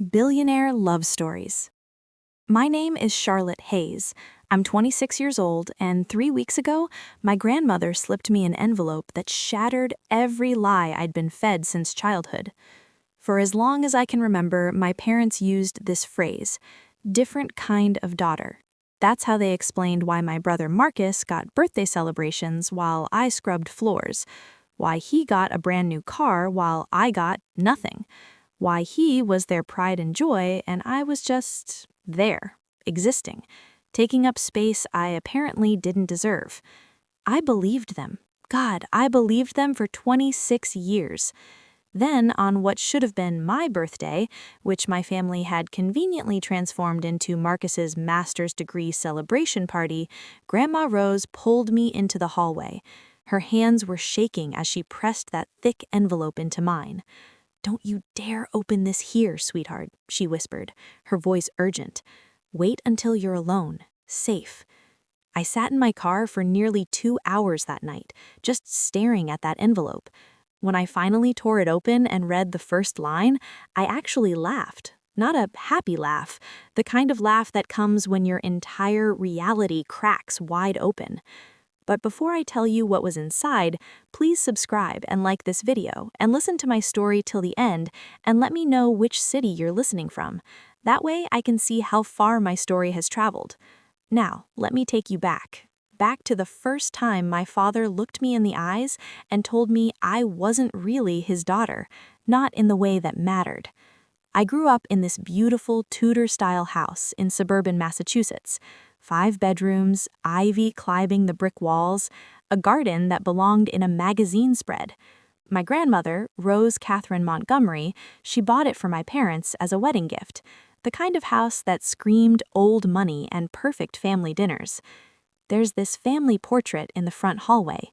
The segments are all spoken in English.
Billionaire Love Stories. My name is Charlotte Hayes. I'm 26 years old, and 3 weeks ago, my grandmother slipped me an envelope that shattered every lie I'd been fed since childhood. For as long as I can remember, my parents used this phrase, different kind of daughter. That's how they explained why my brother Marcus got birthday celebrations while I scrubbed floors, why he got a brand new car while I got nothing, why he was their pride and joy and I was just there, existing, taking up space I apparently didn't deserve. I believed them. God, I believed them for 26 years. Then, on what should have been my birthday, which my family had conveniently transformed into Marcus's master's degree celebration party, Grandma Rose pulled me into the hallway. Her hands were shaking as she pressed that thick envelope into mine. "Don't you dare open this here, sweetheart," she whispered, her voice urgent. "Wait until you're alone, safe." I sat in my car for nearly 2 hours that night, just staring at that envelope. When I finally tore it open and read the first line, I actually laughed. Not a happy laugh, the kind of laugh that comes when your entire reality cracks wide open. But before I tell you what was inside, please subscribe and like this video and listen to my story till the end and let me know which city you're listening from. That way I can see how far my story has traveled. Now, let me take you back to the first time my father looked me in the eyes and told me I wasn't really his daughter, not in the way that mattered. I grew up in this beautiful Tudor-style house in suburban Massachusetts. 5 bedrooms, ivy climbing the brick walls, a garden that belonged in a magazine spread. My grandmother, Rose Catherine Montgomery, she bought it for my parents as a wedding gift, the kind of house that screamed old money and perfect family dinners. There's this family portrait in the front hallway.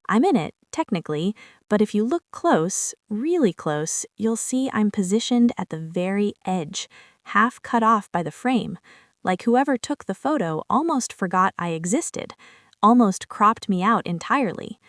I'm in it, technically, but if you look close, really close, you'll see I'm positioned at the very edge, half cut off by the frame. Like whoever took the photo almost forgot I existed, almost cropped me out entirely.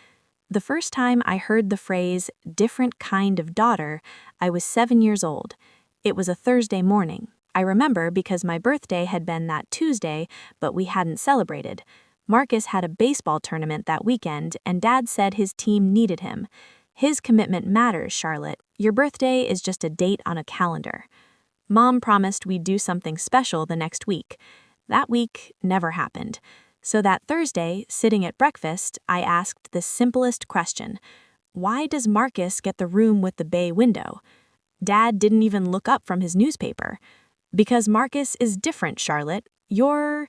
The first time I heard the phrase, different kind of daughter, I was 7 years old. It was a Thursday morning. I remember because my birthday had been that Tuesday, but we hadn't celebrated. Marcus had a baseball tournament that weekend, and Dad said his team needed him. His commitment matters, Charlotte. Your birthday is just a date on a calendar. Mom promised we'd do something special the next week. That week never happened. So that Thursday, sitting at breakfast, I asked the simplest question. Why does Marcus get the room with the bay window? Dad didn't even look up from his newspaper. Because Marcus is different, Charlotte. You're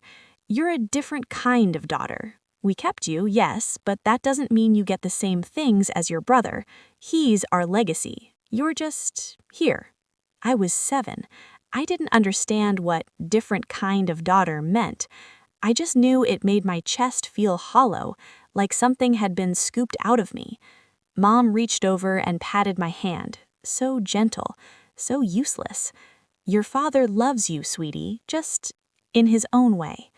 a different kind of daughter. We kept you, yes, but that doesn't mean you get the same things as your brother. He's our legacy. You're just here. I was 7. I didn't understand what different kind of daughter meant. I just knew it made my chest feel hollow, like something had been scooped out of me. Mom reached over and patted my hand, so gentle, so useless. Your father loves you, sweetie, just in his own way.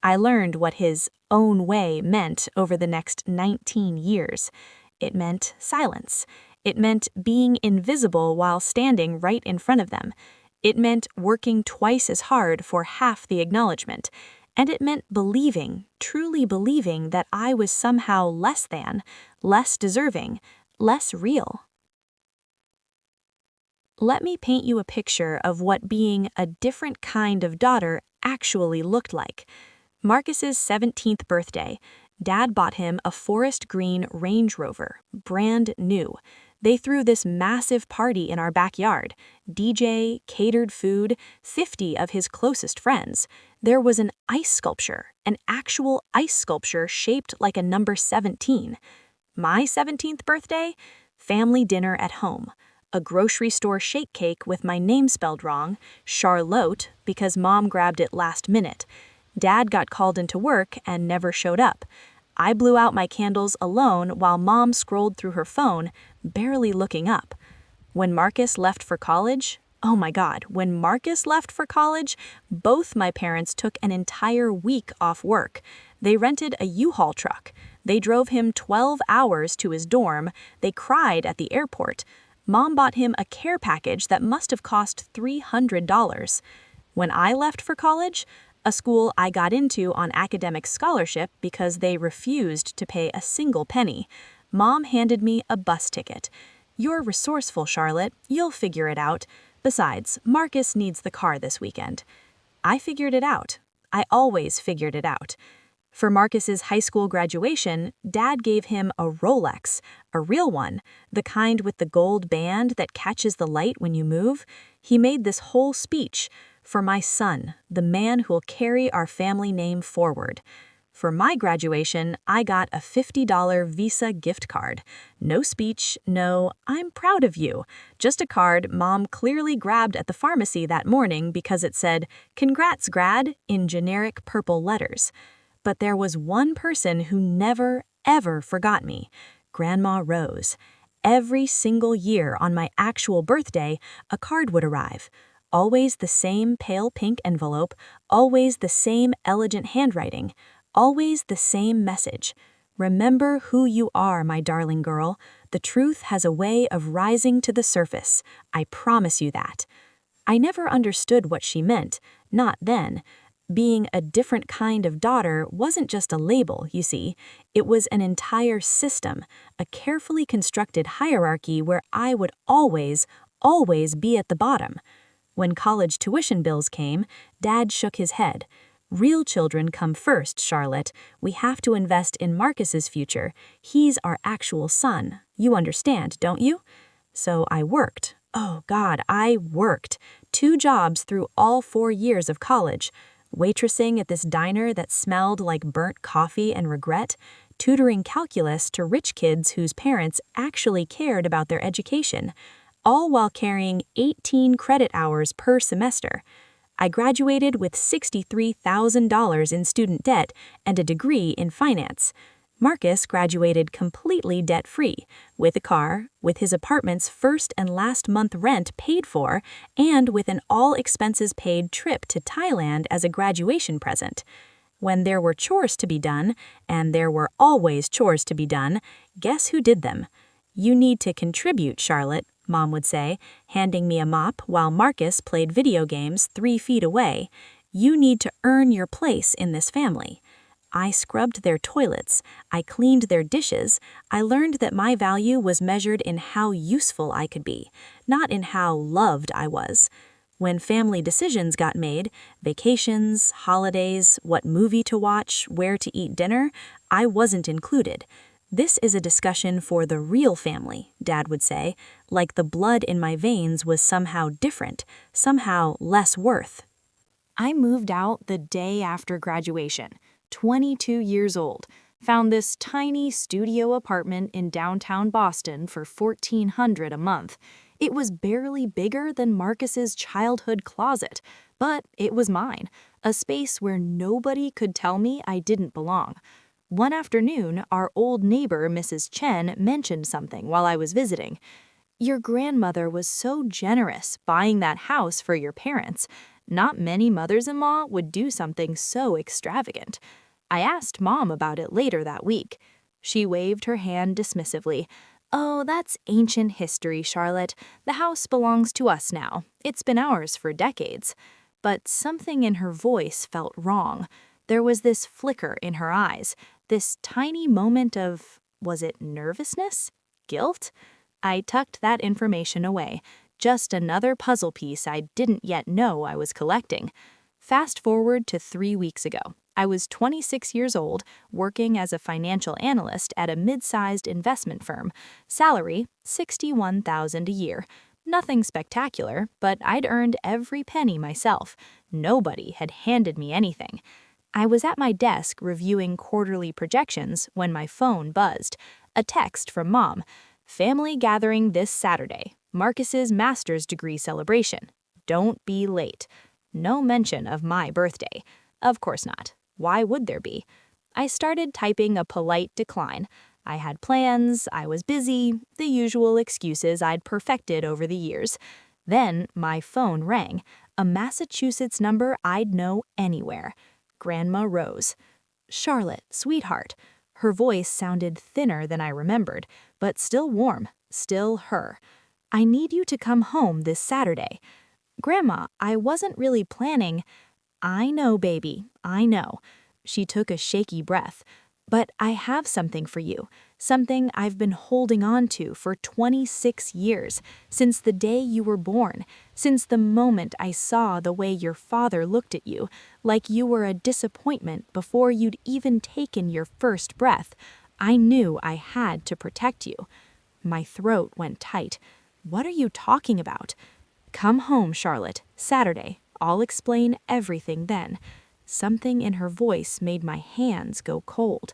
I learned what his own way meant over the next 19 years. It meant silence. It meant being invisible while standing right in front of them. It meant working twice as hard for half the acknowledgement. And it meant believing, truly believing that I was somehow less than, less deserving, less real. Let me paint you a picture of what being a different kind of daughter actually looked like. Marcus's 17th birthday. Dad bought him a forest green Range Rover, brand new. They threw this massive party in our backyard. DJ, catered food, 50 of his closest friends. There was an ice sculpture, an actual ice sculpture shaped like a number 17. My 17th birthday? Family dinner at home. A grocery store shake cake with my name spelled wrong, Charlotte, because Mom grabbed it last minute. Dad got called into work and never showed up. I blew out my candles alone while Mom scrolled through her phone, barely looking up. When Marcus left for college, oh my God, when Marcus left for college, both my parents took an entire week off work. They rented a U-Haul truck. They drove him 12 hours to his dorm. They cried at the airport. Mom bought him a care package that must have cost $300. When I left for college, a school I got into on academic scholarship because they refused to pay a single penny, Mom handed me a bus ticket. "You're resourceful, Charlotte. You'll figure it out. Besides, Marcus needs the car this weekend." I figured it out. I always figured it out. For Marcus's high school graduation, Dad gave him a Rolex, a real one, the kind with the gold band that catches the light when you move. He made this whole speech: "For my son, the man who'll carry our family name forward." For my graduation, I got a $50 Visa gift card. No speech, no "I'm proud of you," just a card Mom clearly grabbed at the pharmacy that morning because it said "Congrats, grad" in generic purple letters. But there was one person who never, ever forgot me: Grandma Rose. Every single year on my actual birthday, a card would arrive. Always the same pale pink envelope, always the same elegant handwriting, always the same message: "Remember who you are, my darling girl. The truth has a way of rising to the surface. I promise you that." I never understood what she meant, not then. Being a different kind of daughter wasn't just a label, you see. It was an entire system, a carefully constructed hierarchy where I would always, always be at the bottom. When college tuition bills came, Dad shook his head. "Real children come first, Charlotte. We have to invest in Marcus's future. He's our actual son. You understand, don't you?" So I worked. Oh God, I worked. 2 jobs through all 4 years of college. Waitressing at this diner that smelled like burnt coffee and regret, tutoring calculus to rich kids whose parents actually cared about their education, all while carrying 18 credit hours per semester. I graduated with $63,000 in student debt and a degree in finance. Marcus graduated completely debt-free, with a car, with his apartment's first and last month rent paid for, and with an all-expenses-paid trip to Thailand as a graduation present. When there were chores to be done, and there were always chores to be done, guess who did them? "You need to contribute, Charlotte," Mom would say, handing me a mop while Marcus played video games 3 feet away. "You need to earn your place in this family." I scrubbed their toilets, I cleaned their dishes, I learned that my value was measured in how useful I could be, not in how loved I was. When family decisions got made, vacations, holidays, what movie to watch, where to eat dinner, I wasn't included. "This is a discussion for the real family," Dad would say, like the blood in my veins was somehow different, somehow less worth. I moved out the day after graduation, 22 years old, found this tiny studio apartment in downtown Boston for $1,400 a month. It was barely bigger than Marcus's childhood closet, but it was mine, a space where nobody could tell me I didn't belong. One afternoon, our old neighbor, Mrs. Chen, mentioned something while I was visiting. "Your grandmother was so generous buying that house for your parents. Not many mothers-in-law would do something so extravagant." I asked Mom about it later that week. She waved her hand dismissively. "Oh, that's ancient history, Charlotte. The house belongs to us now. It's been ours for decades." But something in her voice felt wrong. There was this flicker in her eyes, this tiny moment of, was it nervousness? Guilt? I tucked that information away. Just another puzzle piece I didn't yet know I was collecting. Fast forward to 3 weeks ago. I was 26 years old, working as a financial analyst at a mid-sized investment firm. Salary, $61,000 a year. Nothing spectacular, but I'd earned every penny myself. Nobody had handed me anything. I was at my desk reviewing quarterly projections when my phone buzzed. A text from Mom. "Family gathering this Saturday. Marcus's master's degree celebration. Don't be late." No mention of my birthday. Of course not. Why would there be? I started typing a polite decline. I had plans, I was busy, the usual excuses I'd perfected over the years. Then my phone rang, a Massachusetts number I'd know anywhere. Grandma Rose. "Charlotte, sweetheart." Her voice sounded thinner than I remembered, but still warm, still her. I need you to come home this Saturday. Grandma, I wasn't really planning. I know, baby, I know. She took a shaky breath. But I have something for you, something I've been holding on to for 26 years, since the day you were born, since the moment I saw the way your father looked at you, like you were a disappointment before you'd even taken your first breath. I knew I had to protect you. My throat went tight. What are you talking about? Come home, Charlotte, Saturday. I'll explain everything then. Something in her voice made my hands go cold.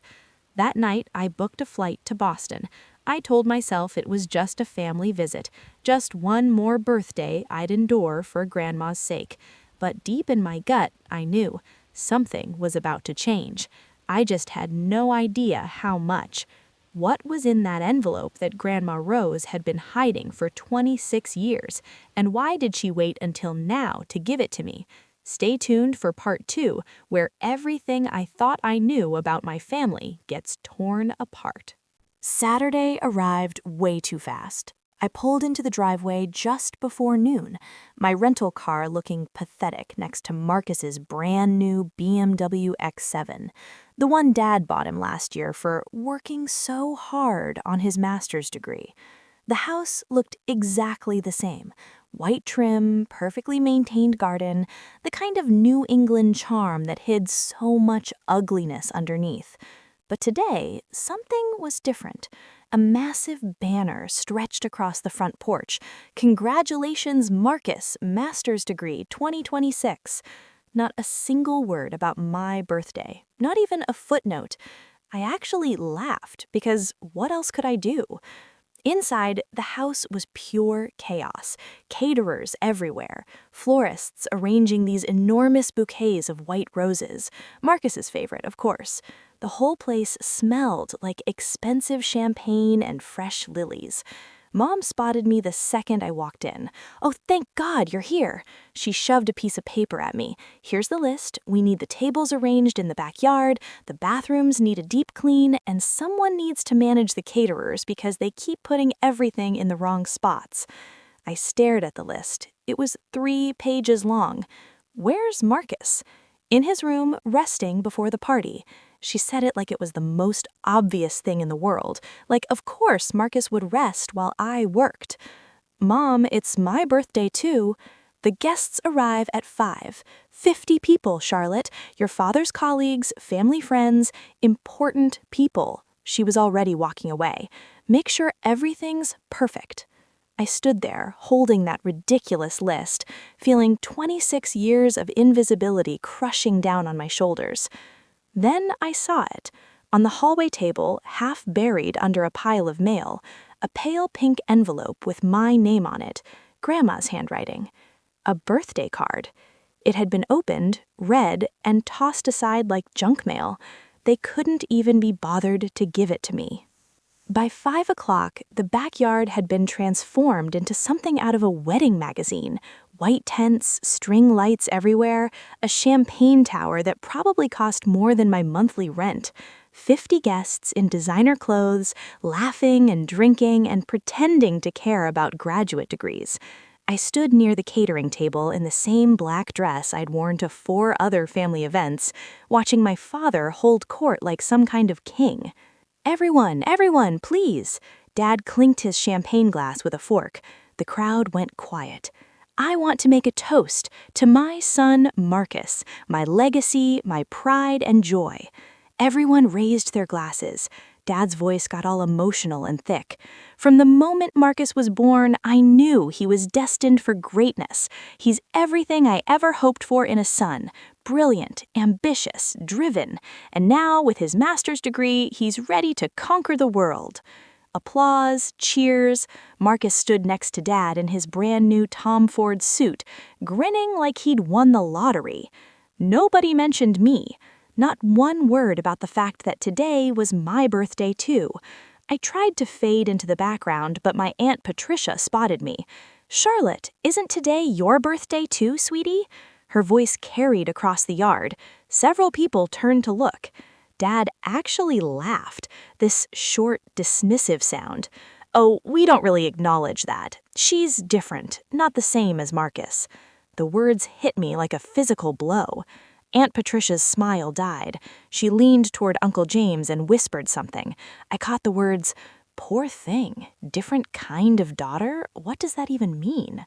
That night, I booked a flight to Boston. I told myself it was just a family visit, just one more birthday I'd endure for Grandma's sake. But deep in my gut, I knew something was about to change. I just had no idea how much. What was in that envelope that Grandma Rose had been hiding for 26 years, and why did she wait until now to give it to me? Stay tuned for part 2, where everything I thought I knew about my family gets torn apart. Saturday arrived way too fast. I pulled into the driveway just before noon, my rental car looking pathetic next to Marcus's brand new BMW X7, the one Dad bought him last year for working so hard on his master's degree. The house looked exactly the same. White trim, perfectly maintained garden, the kind of New England charm that hid so much ugliness underneath. But today, something was different. A massive banner stretched across the front porch. Congratulations, Marcus, master's degree 2026. Not a single word about my birthday, not even a footnote. I actually laughed because what else could I do? Inside, the house was pure chaos. Caterers everywhere, florists arranging these enormous bouquets of white roses, Marcus's favorite, of course. The whole place smelled like expensive champagne and fresh lilies. Mom spotted me the second I walked in. "Oh, thank God you're here." She shoved a piece of paper at me. "Here's the list. We need the tables arranged in the backyard, the bathrooms need a deep clean, and someone needs to manage the caterers because they keep putting everything in the wrong spots." I stared at the list. It was 3 pages long. Where's Marcus? In his room, resting before the party. She said it like it was the most obvious thing in the world. Like, of course, Marcus would rest while I worked. "Mom, it's my birthday too." "The guests arrive at 5. 50 people, Charlotte. Your father's colleagues, family friends, important people." She was already walking away. "Make sure everything's perfect." I stood there, holding that ridiculous list, feeling 26 years of invisibility crushing down on my shoulders. Then I saw it. On the hallway table, half buried under a pile of mail, a pale pink envelope with my name on it, Grandma's handwriting. A birthday card. It had been opened, read, and tossed aside like junk mail. They couldn't even be bothered to give it to me. By 5 o'clock, the backyard had been transformed into something out of a wedding magazine. White tents, string lights everywhere, a champagne tower that probably cost more than my monthly rent. 50 guests in designer clothes, laughing and drinking and pretending to care about graduate degrees. I stood near the catering table in the same black dress I'd worn to 4 other family events, watching my father hold court like some kind of king. Everyone, please." Dad clinked his champagne glass with a fork. The crowd went quiet. "I want to make a toast to my son, Marcus, my legacy, my pride and joy." Everyone raised their glasses. Dad's voice got all emotional and thick. "From the moment Marcus was born, I knew he was destined for greatness. He's everything I ever hoped for in a son. Brilliant, ambitious, driven. And now, with his master's degree, he's ready to conquer the world." Applause, cheers. Marcus stood next to Dad in his brand new Tom Ford suit, grinning like he'd won the lottery. Nobody mentioned me. Not one word about the fact that today was my birthday too. I tried to fade into the background, but my Aunt Patricia spotted me. "Charlotte, isn't today your birthday too, sweetie?" Her voice carried across the yard. Several people turned to look. Dad actually laughed, this short, dismissive sound. "Oh, we don't really acknowledge that. She's different, not the same as Marcus. The words hit me like a physical blow. Aunt Patricia's smile died. She leaned toward Uncle James and whispered something. I caught the words, "Poor thing, different kind of daughter? What does that even mean?"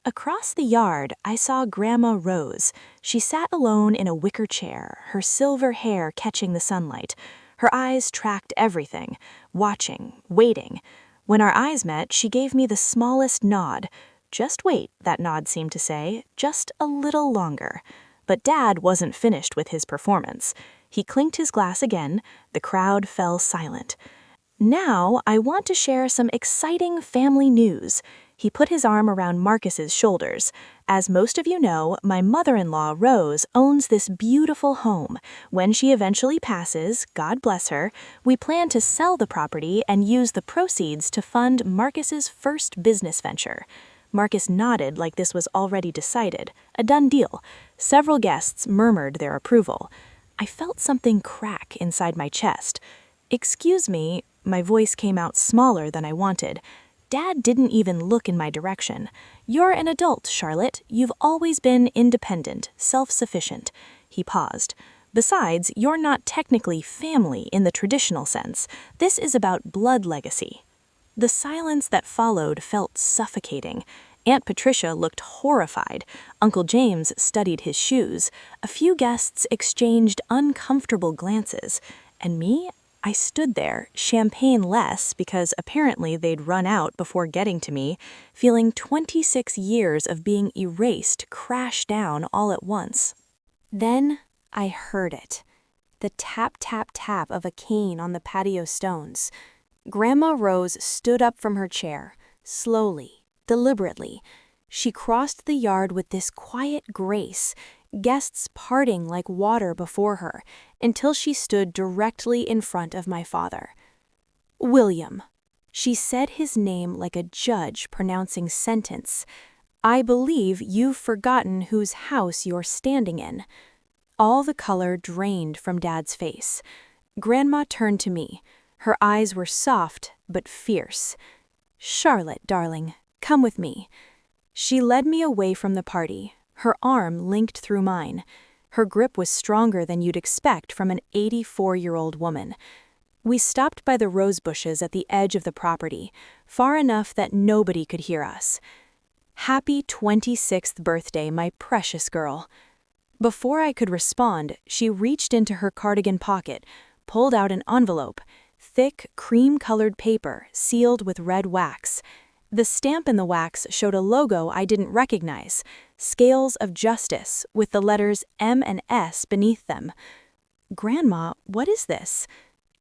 Across the yard, I saw Grandma Rose. She sat alone in a wicker chair, her silver hair catching the sunlight. Her eyes tracked everything, watching, waiting. When our eyes met, she gave me the smallest nod. Just wait, that nod seemed to say, just a little longer. But Dad wasn't finished with his performance. He clinked his glass again. The crowd fell silent. Now, I want to share some exciting family news. He put his arm around Marcus's shoulders. As most of you know, my mother-in-law, Rose, owns this beautiful home. When she eventually passes, God bless her, we plan to sell the property and use the proceeds to fund Marcus's first business venture. Marcus nodded like this was already decided, a done deal. Several guests murmured their approval. I felt something crack inside my chest. "Excuse me," my voice came out smaller than I wanted. Dad didn't even look in my direction. "You're an adult, Charlotte. You've always been independent, self-sufficient." He paused. "Besides, you're not technically family in the traditional sense. This is about blood legacy." The silence that followed felt suffocating. Aunt Patricia looked horrified. Uncle James studied his shoes. A few guests exchanged uncomfortable glances. And me? I stood there, champagne less because apparently they'd run out before getting to me, feeling 26 years of being erased crash down all at once. Then I heard it. The tap, tap, tap of a cane on the patio stones. Grandma Rose stood up from her chair, slowly, deliberately. She crossed the yard with this quiet grace, guests parting like water before her, until she stood directly in front of my father. "William." She said his name like a judge pronouncing sentence. "I believe you've forgotten whose house you're standing in." All the color drained from Dad's face. Grandma turned to me. Her eyes were soft but fierce. "Charlotte, darling, come with me." She led me away from the party, her arm linked through mine. Her grip was stronger than you'd expect from an 84-year-old woman. We stopped by the rose bushes at the edge of the property, far enough that nobody could hear us. "Happy 26th birthday, my precious girl." Before I could respond, she reached into her cardigan pocket, pulled out an envelope, thick, cream-colored paper sealed with red wax. The stamp in the wax showed a logo I didn't recognize, Scales of Justice, with the letters M and S beneath them. "Grandma, what is this?"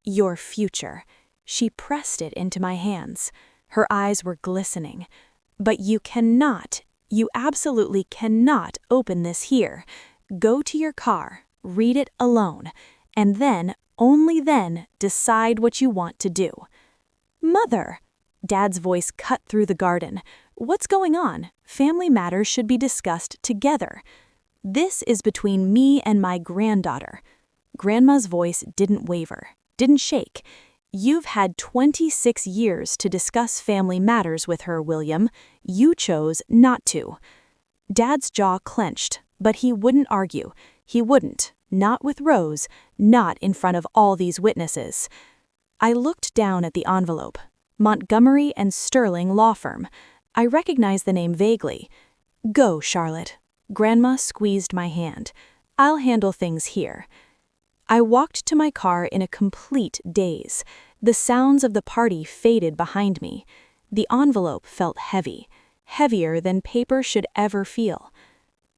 "Your future." She pressed it into my hands. Her eyes were glistening. "But you absolutely cannot open this here. Go to your car, read it alone, and then, only then, decide what you want to do." "Mother!" Dad's voice cut through the garden. "What's going on? Family matters should be discussed together. This is between me and my granddaughter." Grandma's voice didn't waver, didn't shake. "You've had 26 years to discuss family matters with her, William. You chose not to." Dad's jaw clenched, but he wouldn't argue. He wouldn't. Not with Rose, not in front of all these witnesses. I looked down at the envelope. Montgomery and Sterling Law Firm. I recognized the name vaguely. "Go, Charlotte." Grandma squeezed my hand. "I'll handle things here." I walked to my car in a complete daze. The sounds of the party faded behind me. The envelope felt heavy, heavier than paper should ever feel.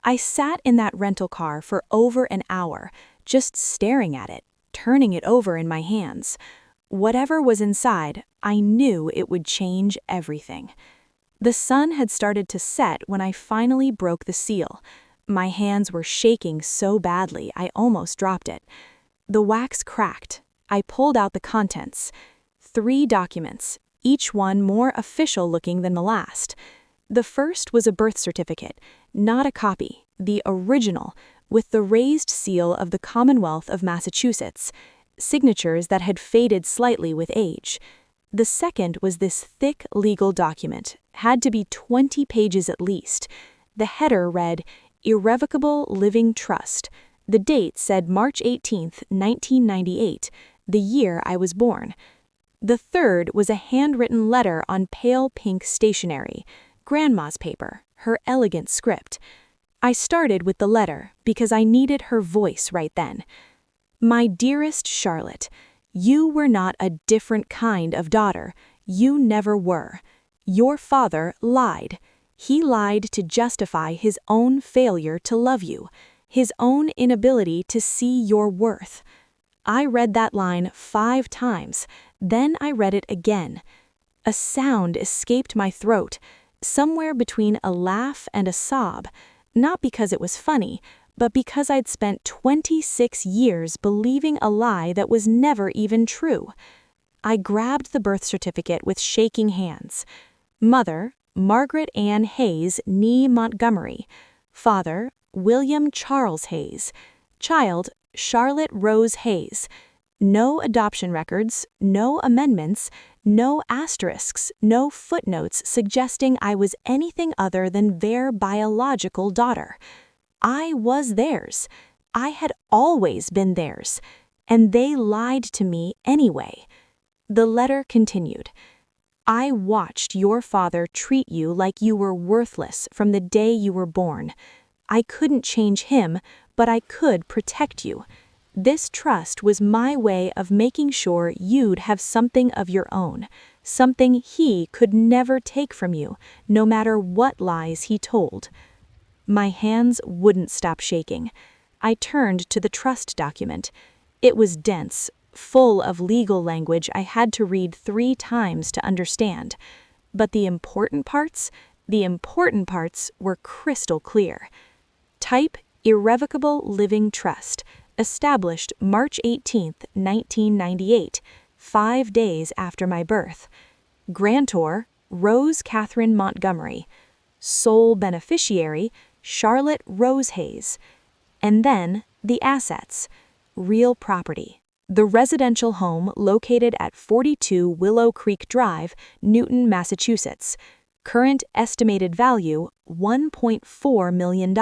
I sat in that rental car for over an hour, just staring at it, turning it over in my hands. Whatever was inside, I knew it would change everything. The sun had started to set when I finally broke the seal. My hands were shaking so badly I almost dropped it. The wax cracked. I pulled out the contents. 3 documents, each one more official looking than the last. The first was a birth certificate, not a copy, the original, with the raised seal of the Commonwealth of Massachusetts, signatures that had faded slightly with age. The second was this thick legal document, had to be 20 pages at least. The header read, Irrevocable Living Trust. The date said March 18th, 1998, the year I was born. The third was a handwritten letter on pale pink stationery, Grandma's paper, her elegant script. I started with the letter because I needed her voice right then. My dearest Charlotte, you were not a different kind of daughter. You never were. Your father lied. He lied to justify his own failure to love you, his own inability to see your worth. I read that line 5 times, then I read it again. A sound escaped my throat, somewhere between a laugh and a sob, not because it was funny, but because I'd spent 26 years believing a lie that was never even true. I grabbed the birth certificate with shaking hands. Mother, Margaret Ann Hayes, née Montgomery. Father, William Charles Hayes. Child, Charlotte Rose Hayes. No adoption records, no amendments, no asterisks, no footnotes suggesting I was anything other than their biological daughter. I was theirs. I had always been theirs, and they lied to me anyway. The letter continued. I watched your father treat you like you were worthless from the day you were born. I couldn't change him, but I could protect you. This trust was my way of making sure you'd have something of your own, something he could never take from you, no matter what lies he told. My hands wouldn't stop shaking. I turned to the trust document. It was dense, full of legal language I had to read 3 times to understand. But the important parts were crystal clear. Type Irrevocable Living Trust, established March 18, 1998, 5 days after my birth. Grantor, Rose Catherine Montgomery. Sole beneficiary, Charlotte Rose Hayes. And then the assets. Real property. The residential home located at 42 Willow Creek Drive, Newton, Massachusetts. Current estimated value, $1.4 million.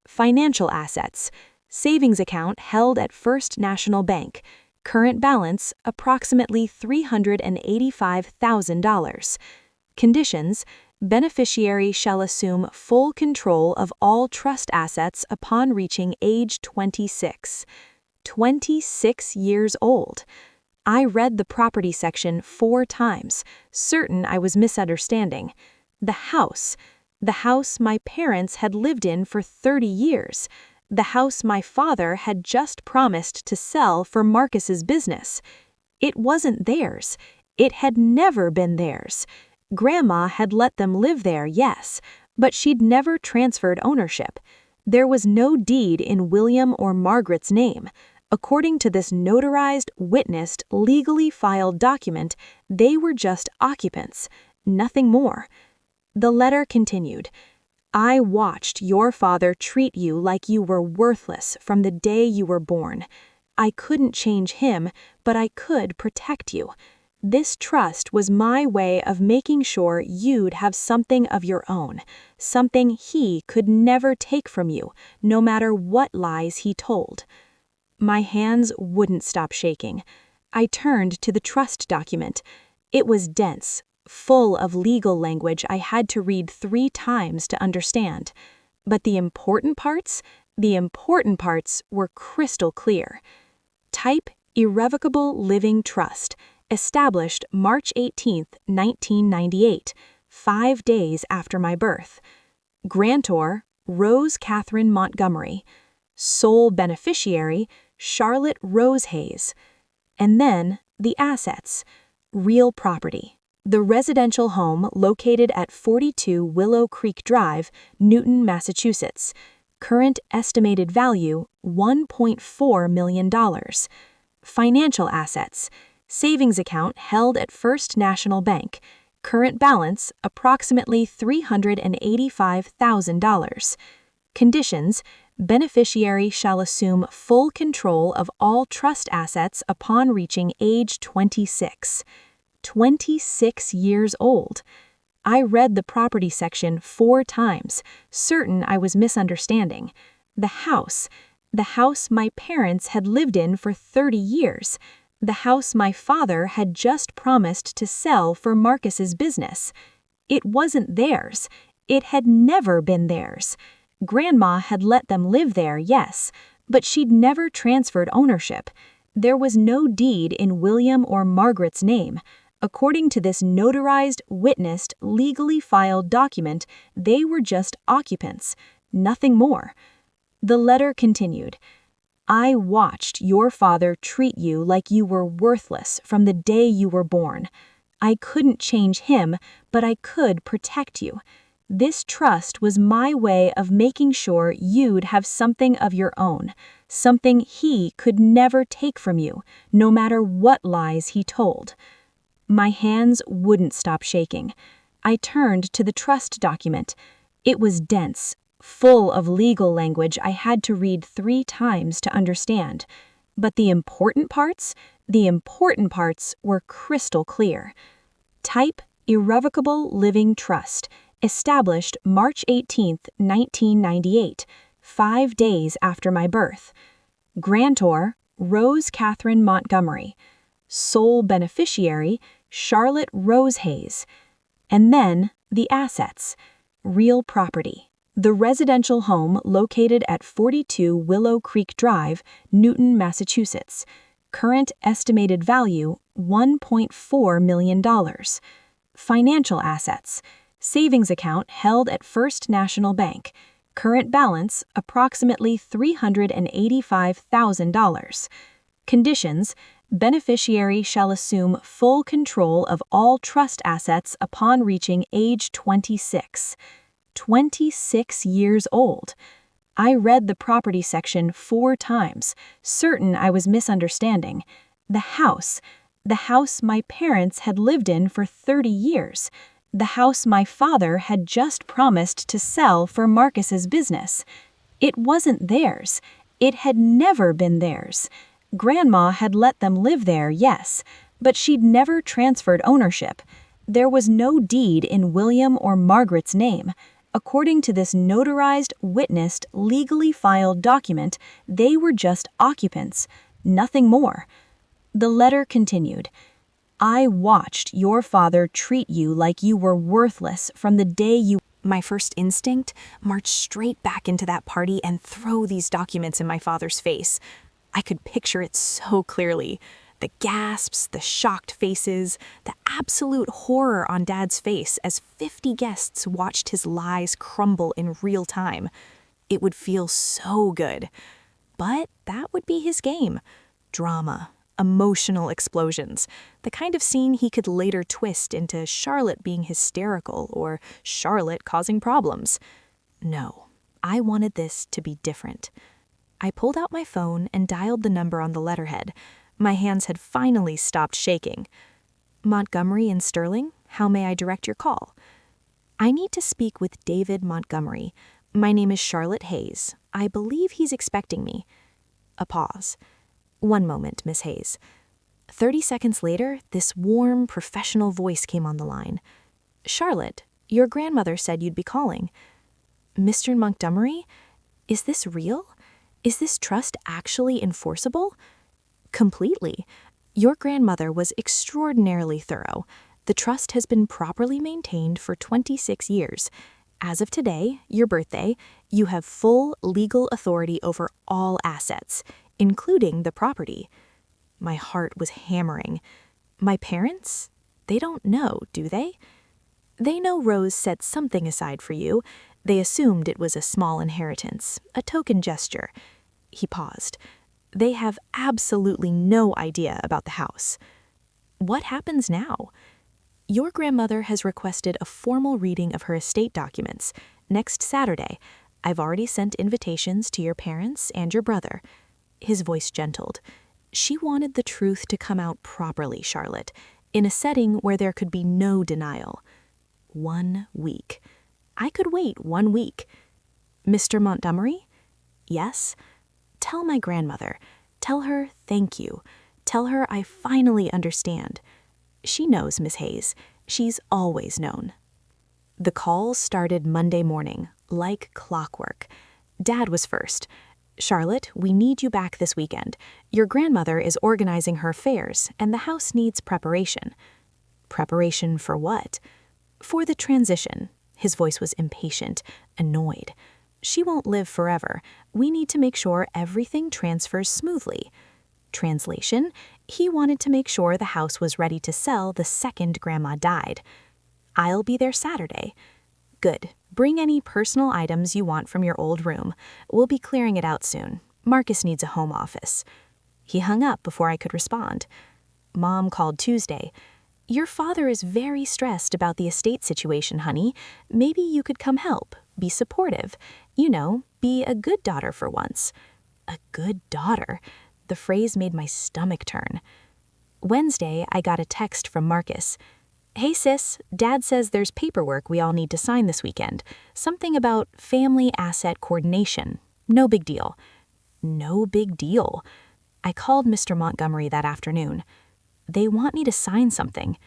Financial assets. Savings account held at First National Bank. Current balance, approximately $385,000. Conditions. Beneficiary shall assume full control of all trust assets upon reaching age 26. 26 years old. I read the property section 4 times, certain I was misunderstanding. The house my parents had lived in for 30 years. The house my father had just promised to sell for Marcus's business. It wasn't theirs. It had never been theirs. Grandma had let them live there, yes, but she'd never transferred ownership. There was no deed in William or Margaret's name. According to this notarized, witnessed, legally filed document, they were just occupants, nothing more. The letter continued. I watched your father treat you like you were worthless from the day you were born. I couldn't change him, but I could protect you. This trust was my way of making sure you'd have something of your own, something he could never take from you, no matter what lies he told. My hands wouldn't stop shaking. I turned to the trust document. It was dense, full of legal language I had to read 3 times to understand. But the important parts were crystal clear. Type Irrevocable Living Trust, established March 18, 1998, 5 days after my birth. Grantor, Rose Catherine Montgomery. Sole beneficiary, Charlotte Rose Hayes. And then the assets. Real property. The residential home located at 42 Willow Creek Drive, Newton, Massachusetts. Current estimated value, $1.4 million. Financial assets. Savings account held at First National Bank. Current balance, approximately $385,000. Conditions. Beneficiary shall assume full control of all trust assets upon reaching age 26. 26 years old. I read the property section 4 times, certain I was misunderstanding. The house my parents had lived in for 30 years. The house my father had just promised to sell for Marcus's business. It wasn't theirs. It had never been theirs. Grandma had let them live there, yes, but she'd never transferred ownership. There was no deed in William or Margaret's name. According to this notarized, witnessed, legally filed document, they were just occupants, nothing more. The letter continued. I watched your father treat you like you were worthless from the day you were born. I couldn't change him, but I could protect you. This trust was my way of making sure you'd have something of your own, something he could never take from you, no matter what lies he told. My hands wouldn't stop shaking. I turned to the trust document. It was dense, full of legal language I had to read 3 times to understand. But the important parts were crystal clear. Type Irrevocable Living Trust, established March 18, 1998, 5 days after my birth. Grantor, Rose Catherine Montgomery. Sole beneficiary, Charlotte Rose Hayes. And then the assets. Real property. The residential home located at 42 Willow Creek Drive, Newton, Massachusetts. Current estimated value, $1.4 million. Financial assets. Savings account held at First National Bank. Current balance, approximately $385,000. Conditions. Beneficiary shall assume full control of all trust assets upon reaching age 26. 26 years old. I read the property section 4 times, certain I was misunderstanding. The house my parents had lived in for 30 years. The house my father had just promised to sell for Marcus's business. It wasn't theirs. It had never been theirs. Grandma had let them live there, yes, but she'd never transferred ownership. There was no deed in William or Margaret's name. According to this notarized, witnessed, legally filed document, they were just occupants, nothing more. The letter continued. I watched your father treat you like you were worthless from the day you... My first instinct, march straight back into that party and throw these documents in my father's face. I could picture it so clearly. The gasps, the shocked faces, the absolute horror on Dad's face as 50 guests watched his lies crumble in real time. It would feel so good. But that would be his game. Drama, emotional explosions, the kind of scene he could later twist into Charlotte being hysterical or Charlotte causing problems. No, I wanted this to be different. I pulled out my phone and dialed the number on the letterhead. My hands had finally stopped shaking. Montgomery in Sterling, how may I direct your call? I need to speak with David Montgomery. My name is Charlotte Hayes. I believe he's expecting me. A pause. 1 moment, Miss Hayes. 30 seconds later, this warm, professional voice came on the line. Charlotte, your grandmother said you'd be calling. Mr. Montgomery? Is this real? Is this trust actually enforceable? Completely. Your grandmother was extraordinarily thorough. The trust has been properly maintained for 26 years. As of today, your birthday, you have full legal authority over all assets, including the property. My heart was hammering. My parents? They don't know, do they? They know Rose set something aside for you. They assumed it was a small inheritance, a token gesture. He paused. They have absolutely no idea about the house. What happens now? Your grandmother has requested a formal reading of her estate documents next Saturday. I've already sent invitations to your parents and your brother. His voice gentled. She wanted the truth to come out properly, Charlotte, in a setting where there could be no denial. 1 week. I could wait 1 week. Mr. Montgomery? Yes? Tell my grandmother. Tell her thank you. Tell her I finally understand. She knows, Miss Hayes. She's always known. The calls started Monday morning, like clockwork. Dad was first. Charlotte, we need you back this weekend. Your grandmother is organizing her affairs, and the house needs preparation. Preparation for what? For the transition. His voice was impatient, annoyed. She won't live forever. We need to make sure everything transfers smoothly. Translation, he wanted to make sure the house was ready to sell the second Grandma died. I'll be there Saturday. Good. Bring any personal items you want from your old room. We'll be clearing it out soon. Marcus needs a home office. He hung up before I could respond. Mom called Tuesday. Your father is very stressed about the estate situation, honey. Maybe you could come help. Be supportive. You know, be a good daughter for once. A good daughter. The phrase made my stomach turn. Wednesday, I got a text from Marcus. Hey sis, Dad says there's paperwork we all need to sign this weekend. Something about family asset coordination. No big deal. No big deal. I called Mr. Montgomery that afternoon. They want me to sign something.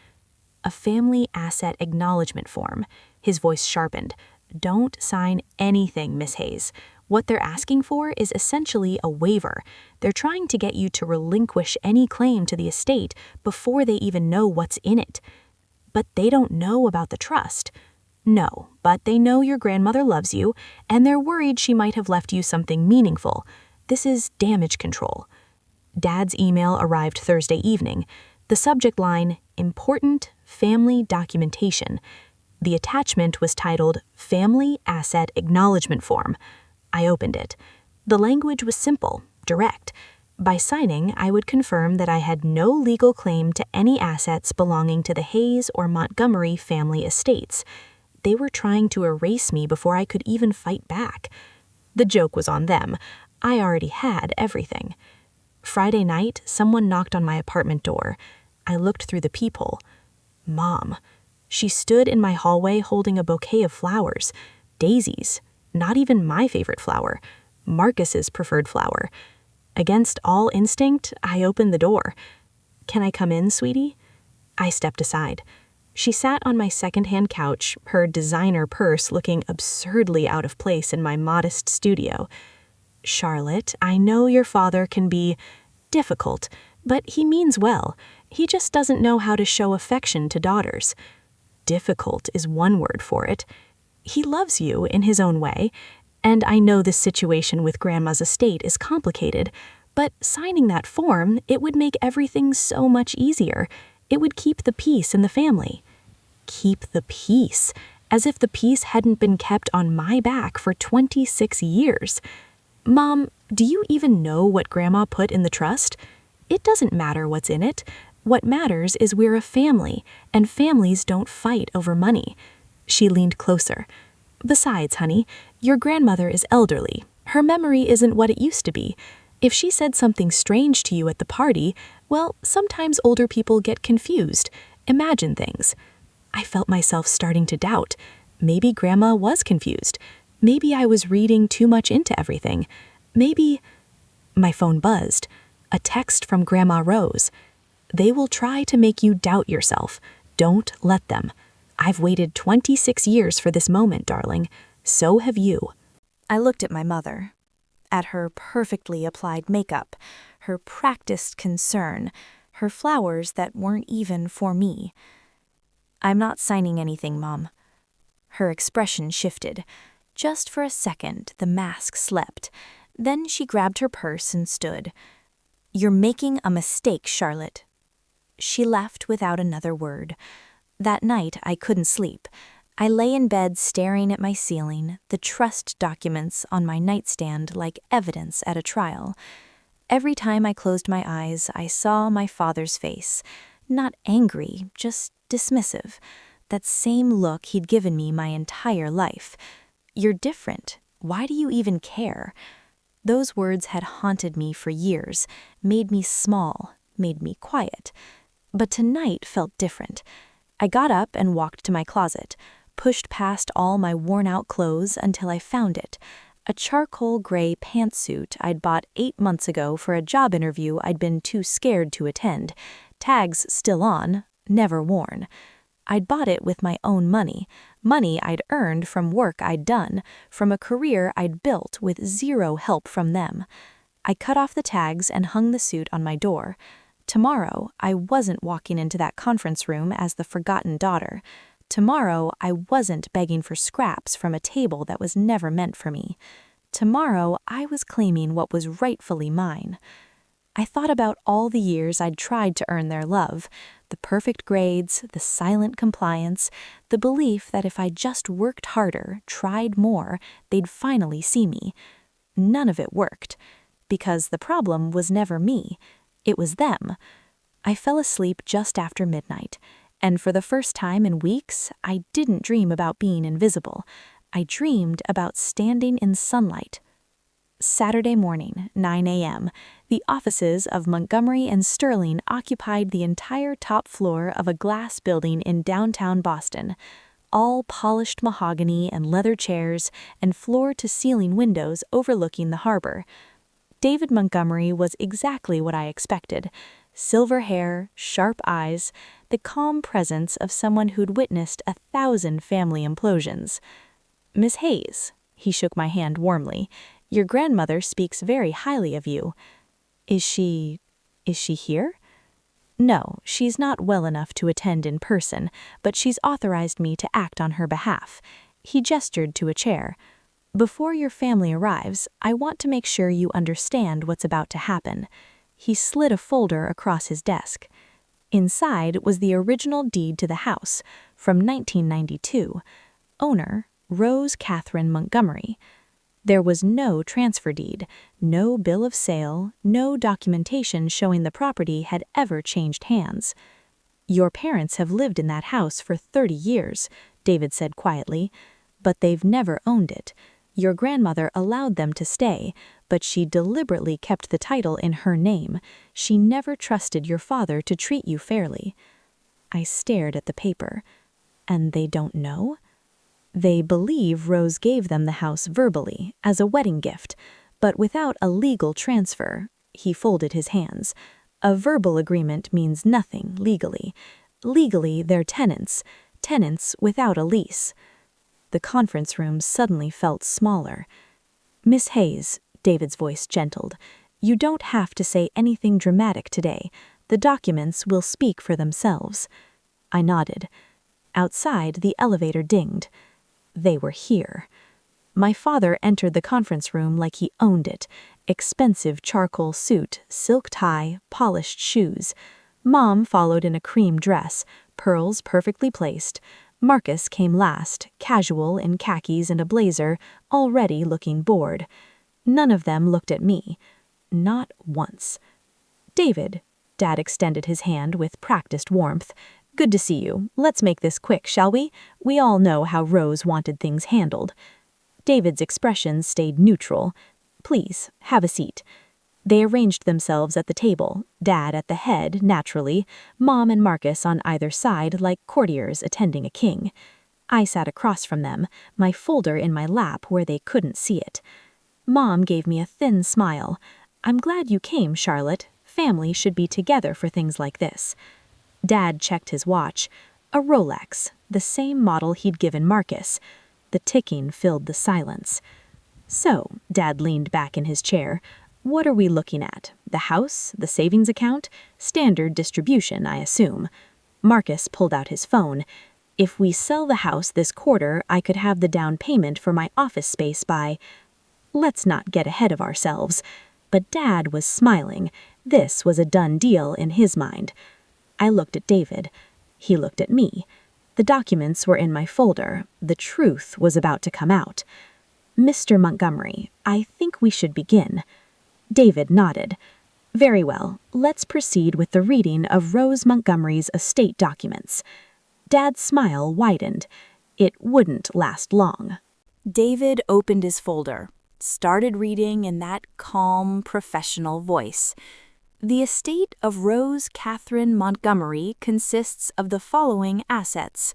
A family asset acknowledgement form. His voice sharpened. Don't sign anything, Miss Hayes. What they're asking for is essentially a waiver. They're trying to get you to relinquish any claim to the estate before they even know what's in it. But they don't know about the trust. No, but they know your grandmother loves you, and they're worried she might have left you something meaningful. This is damage control. Dad's email arrived Thursday evening. The subject line, Important Family Documentation. The attachment was titled Family Asset Acknowledgement Form. I opened it. The language was simple, direct. By signing, I would confirm that I had no legal claim to any assets belonging to the Hayes or Montgomery family estates. They were trying to erase me before I could even fight back. The joke was on them. I already had everything. Friday night, someone knocked on my apartment door. I looked through the peephole. Mom. She stood in my hallway holding a bouquet of flowers. Daisies. Not even my favorite flower. Marcus's preferred flower. Against all instinct, I opened the door. Can I come in, sweetie? I stepped aside. She sat on my second-hand couch, her designer purse looking absurdly out of place in my modest studio. Charlotte, I know your father can be difficult, but he means well. He just doesn't know how to show affection to daughters. Difficult is one word for it. He loves you in his own way, and I know this situation with Grandma's estate is complicated, but signing that form, it would make everything so much easier. It would keep the peace in the family. Keep the peace, as if the peace hadn't been kept on my back for 26 years. Mom, do you even know what Grandma put in the trust? It doesn't matter what's in it. What matters is we're a family, and families don't fight over money. She leaned closer. Besides, honey, your grandmother is elderly. Her memory isn't what it used to be. If she said something strange to you at the party, well, sometimes older people get confused, imagine things. I felt myself starting to doubt. Maybe Grandma was confused. Maybe I was reading too much into everything. Maybe... My phone buzzed. A text from Grandma Rose. They will try to make you doubt yourself. Don't let them. I've waited 26 years for this moment, darling. So have you. I looked at my mother, at her perfectly applied makeup, her practiced concern, her flowers that weren't even for me. I'm not signing anything, Mom. Her expression shifted. Just for a second, the mask slept. Then she grabbed her purse and stood. You're making a mistake, Charlotte. She left without another word. That night, I couldn't sleep. I lay in bed staring at my ceiling, the trust documents on my nightstand like evidence at a trial. Every time I closed my eyes, I saw my father's face. Not angry, just dismissive. That same look he'd given me my entire life. You're different. Why do you even care? Those words had haunted me for years, made me small, made me quiet. But tonight felt different. I got up and walked to my closet, pushed past all my worn-out clothes until I found it. A charcoal gray pantsuit I'd bought 8 months ago for a job interview I'd been too scared to attend. Tags still on, never worn. I'd bought it with my own money, money I'd earned from work I'd done, from a career I'd built with zero help from them. I cut off the tags and hung the suit on my door. Tomorrow, I wasn't walking into that conference room as the forgotten daughter. Tomorrow, I wasn't begging for scraps from a table that was never meant for me. Tomorrow, I was claiming what was rightfully mine. I thought about all the years I'd tried to earn their love, the perfect grades, the silent compliance, the belief that if I just worked harder, tried more, they'd finally see me. None of it worked, because the problem was never me. It was them. I fell asleep just after midnight, and for the first time in weeks, I didn't dream about being invisible. I dreamed about standing in sunlight. Saturday morning, 9 a.m., the offices of Montgomery and Sterling occupied the entire top floor of a glass building in downtown Boston. All polished mahogany and leather chairs and floor-to-ceiling windows overlooking the harbor. David Montgomery was exactly what I expected. Silver hair, sharp eyes, the calm presence of someone who'd witnessed 1,000 family implosions. "Miss Hayes," he shook my hand warmly, "your grandmother speaks very highly of you." Is she here?" "No, she's not well enough to attend in person, but she's authorized me to act on her behalf." He gestured to a chair. "Before your family arrives, I want to make sure you understand what's about to happen." He slid a folder across his desk. Inside was the original deed to the house, from 1992. Owner, Rose Catherine Montgomery. There was no transfer deed, no bill of sale, no documentation showing the property had ever changed hands. "Your parents have lived in that house for 30 years, David said quietly, "but they've never owned it. Your grandmother allowed them to stay, but she deliberately kept the title in her name. She never trusted your father to treat you fairly." I stared at the paper. "And they don't know?" "They believe Rose gave them the house verbally, as a wedding gift, but without a legal transfer." He folded his hands. "A verbal agreement means nothing legally. Legally, they're tenants without a lease." The conference room suddenly felt smaller. "Miss Hayes," David's voice gentled, "you don't have to say anything dramatic today. The documents will speak for themselves." I nodded. Outside, the elevator dinged. They were here. My father entered the conference room like he owned it. Expensive charcoal suit, silk tie, polished shoes. Mom followed in a cream dress, pearls perfectly placed. Marcus came last, casual in khakis and a blazer, already looking bored. None of them looked at me. Not once. "David," Dad extended his hand with practiced warmth. "Good to see you. Let's make this quick, shall we? We all know how Rose wanted things handled." David's expression stayed neutral. "Please, have a seat." They arranged themselves at the table, Dad at the head, naturally, Mom and Marcus on either side like courtiers attending a king. I sat across from them, my folder in my lap where they couldn't see it. Mom gave me a thin smile. "I'm glad you came, Charlotte. Family should be together for things like this." Dad checked his watch. A Rolex, the same model he'd given Marcus. The ticking filled the silence. "So," Dad leaned back in his chair, "what are we looking at? The house? The savings account? Standard distribution, I assume." Marcus pulled out his phone. "If we sell the house this quarter, I could have the down payment for my office space by—" Let's not get ahead of ourselves. But Dad was smiling. This was a done deal in his mind. I looked at David. He looked at me. The documents were in my folder. The truth was about to come out. "Mr. Montgomery, I think we should begin." David nodded. "Very well, let's proceed with the reading of Rose Montgomery's estate documents." Dad's smile widened. It wouldn't last long. David opened his folder, started reading in that calm, professional voice. "The estate of Rose Catherine Montgomery consists of the following assets.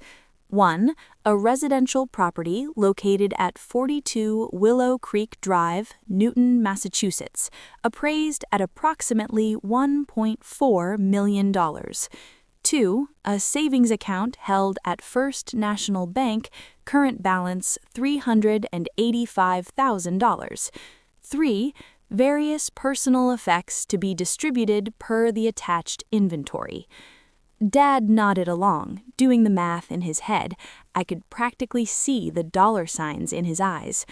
1. A residential property located at 42 Willow Creek Drive, Newton, Massachusetts, appraised at approximately $1.4 million. 2. A savings account held at First National Bank, current balance $385,000. 3. Various personal effects to be distributed per the attached inventory. Dad nodded along, doing the math in his head. I could practically see the dollar signs in his eyes.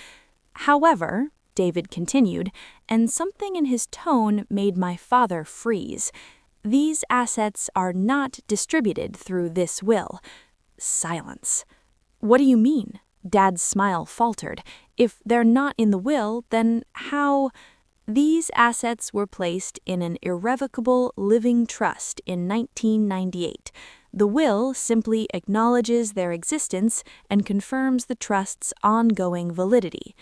However, David continued, and something in his tone made my father freeze. These assets are not distributed through this will. Silence. What do you mean? Dad's smile faltered. If they're not in the will, then how? These assets were placed in an irrevocable living trust in 1998. The will simply acknowledges their existence and confirms the trust's ongoing validity.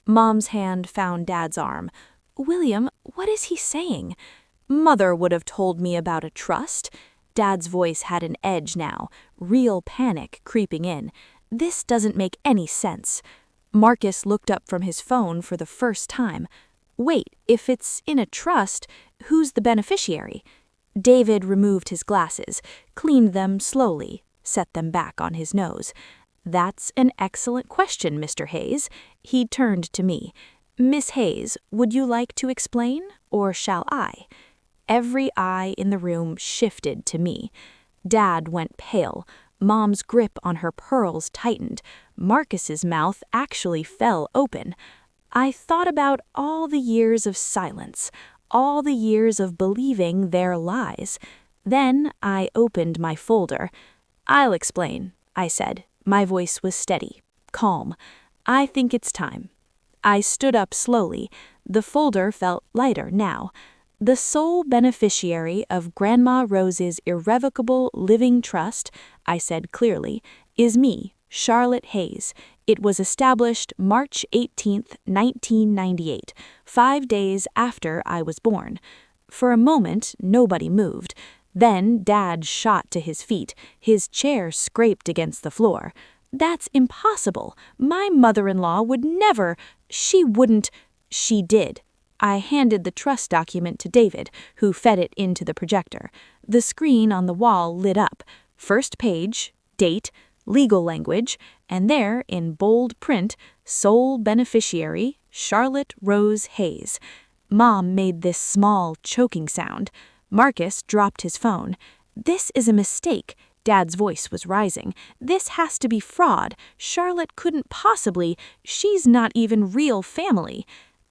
Mom's hand found Dad's arm. William, what is he saying? Mother would have told me about a trust. Dad's voice had an edge now, real panic creeping in. This doesn't make any sense. Marcus looked up from his phone for the first time. Wait, if it's in a trust, who's the beneficiary? David removed his glasses, cleaned them slowly, set them back on his nose. That's an excellent question, Mr. Hayes. He turned to me. Miss Hayes, would you like to explain, or shall I? Every eye in the room shifted to me. Dad went pale. Mom's grip on her pearls tightened. Marcus's mouth actually fell open. I thought about all the years of silence, all the years of believing their lies. Then I opened my folder. I'll explain, I said. My voice was steady, calm. I think it's time. I stood up slowly. The folder felt lighter now. The sole beneficiary of Grandma Rose's irrevocable living trust, I said clearly, is me, Charlotte Hayes. It was established March 18, 1998, 5 days after I was born. For a moment, nobody moved. Then Dad shot to his feet. His chair scraped against the floor. That's impossible. My mother-in-law would never. She wouldn't. She did. I handed the trust document to David, who fed it into the projector. The screen on the wall lit up. First page, date, legal language, and there, in bold print, sole beneficiary, Charlotte Rose Hayes. Mom made this small, choking sound. Marcus dropped his phone. This is a mistake. Dad's voice was rising. This has to be fraud. Charlotte couldn't possibly. She's not even real family.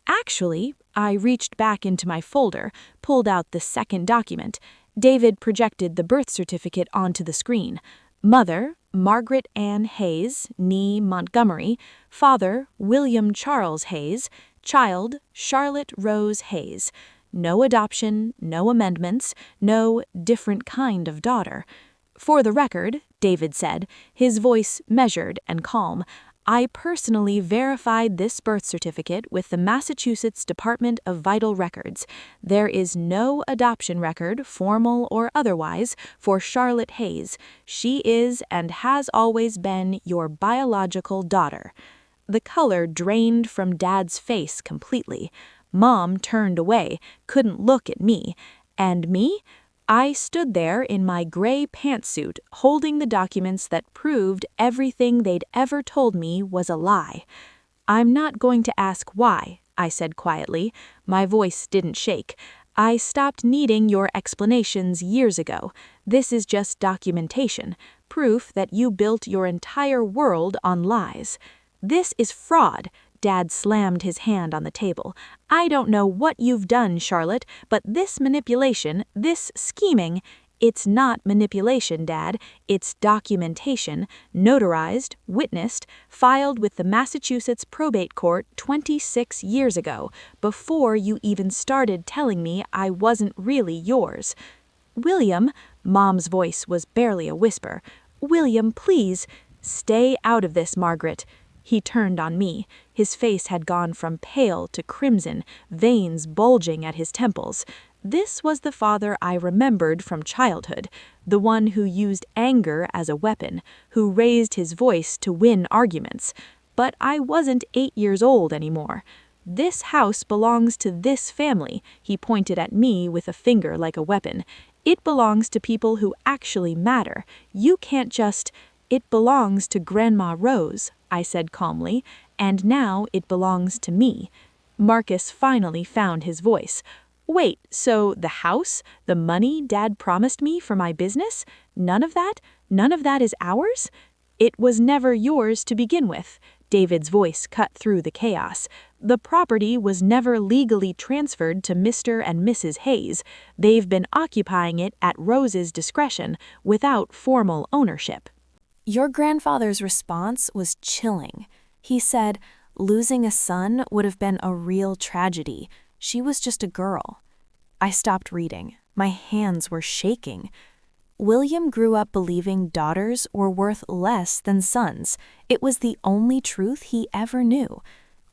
Actually, I reached back into my folder, pulled out the second document. David projected the birth certificate onto the screen. Mother, Margaret Ann Hayes, née Montgomery. Father, William Charles Hayes. Child, Charlotte Rose Hayes. No adoption, no amendments, no different kind of daughter. For the record, David said, his voice measured and calm, I personally verified this birth certificate with the Massachusetts Department of Vital Records. There is no adoption record, formal or otherwise, for Charlotte Hayes. She is and has always been your biological daughter. The color drained from Dad's face completely. Mom turned away, couldn't look at me. And me? I stood there in my gray pantsuit, holding the documents that proved everything they'd ever told me was a lie. I'm not going to ask why, I said quietly. My voice didn't shake. I stopped needing your explanations years ago. This is just documentation, proof that you built your entire world on lies. This is fraud. Dad slammed his hand on the table. I don't know what you've done, Charlotte, but this manipulation, this scheming, it's not manipulation, Dad. It's documentation, notarized, witnessed, filed with the Massachusetts Probate Court 26 years ago, before you even started telling me I wasn't really yours. William, Mom's voice was barely a whisper. William, please, stay out of this, Margaret. He turned on me. His face had gone from pale to crimson, veins bulging at his temples. This was the father I remembered from childhood, the one who used anger as a weapon, who raised his voice to win arguments. But I wasn't 8 years old anymore. This house belongs to this family, he pointed at me with a finger like a weapon. It belongs to people who actually matter. You can't just, it belongs to Grandma Rose, I said calmly, and now it belongs to me. Marcus finally found his voice. Wait, so the house, the money Dad promised me for my business, none of that? None of that is ours? It was never yours to begin with. David's voice cut through the chaos. The property was never legally transferred to Mr. and Mrs. Hayes. They've been occupying it at Rose's discretion, without formal ownership. Your grandfather's response was chilling. He said, losing a son would have been a real tragedy. She was just a girl. I stopped reading. My hands were shaking. William grew up believing daughters were worth less than sons. It was the only truth he ever knew.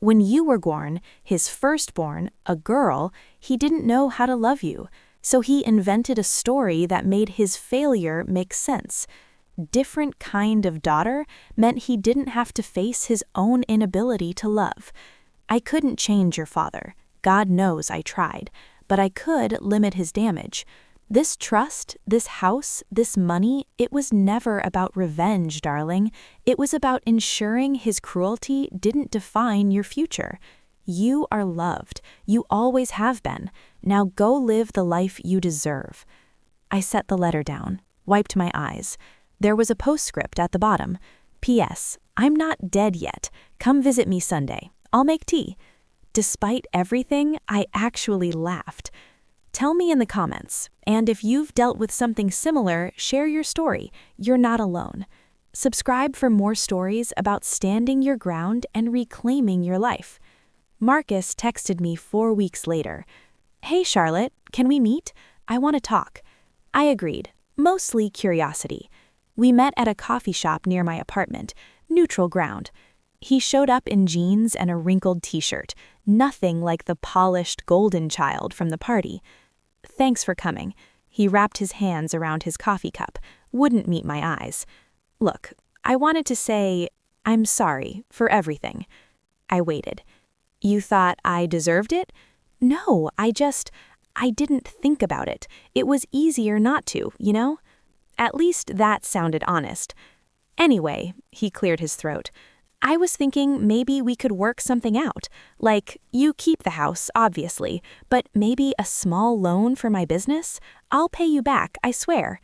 When you were born, his firstborn, a girl, he didn't know how to love you. So he invented a story that made his failure make sense. Different kind of daughter meant he didn't have to face his own inability to love. I couldn't change your father. God knows I tried. But I could limit his damage. This trust, this house, this money, it was never about revenge, darling. It was about ensuring his cruelty didn't define your future. You are loved. You always have been. Now go live the life you deserve. I set the letter down, wiped my eyes. There was a postscript at the bottom. P.S. I'm not dead yet. Come visit me Sunday. I'll make tea. Despite everything, I actually laughed. Tell me in the comments, and if you've dealt with something similar, share your story. You're not alone. Subscribe for more stories about standing your ground and reclaiming your life. Marcus texted me 4 weeks later. Hey Charlotte, can we meet? I want to talk. I agreed, mostly curiosity. We met at a coffee shop near my apartment, neutral ground. He showed up in jeans and a wrinkled t-shirt, nothing like the polished golden child from the party. Thanks for coming. He wrapped his hands around his coffee cup, wouldn't meet my eyes. Look, I wanted to say, I'm sorry for everything. I waited. You thought I deserved it? No, I didn't think about it. It was easier not to, you know? At least that sounded honest. Anyway, he cleared his throat. I was thinking maybe we could work something out. Like, you keep the house, obviously, but maybe a small loan for my business? I'll pay you back, I swear.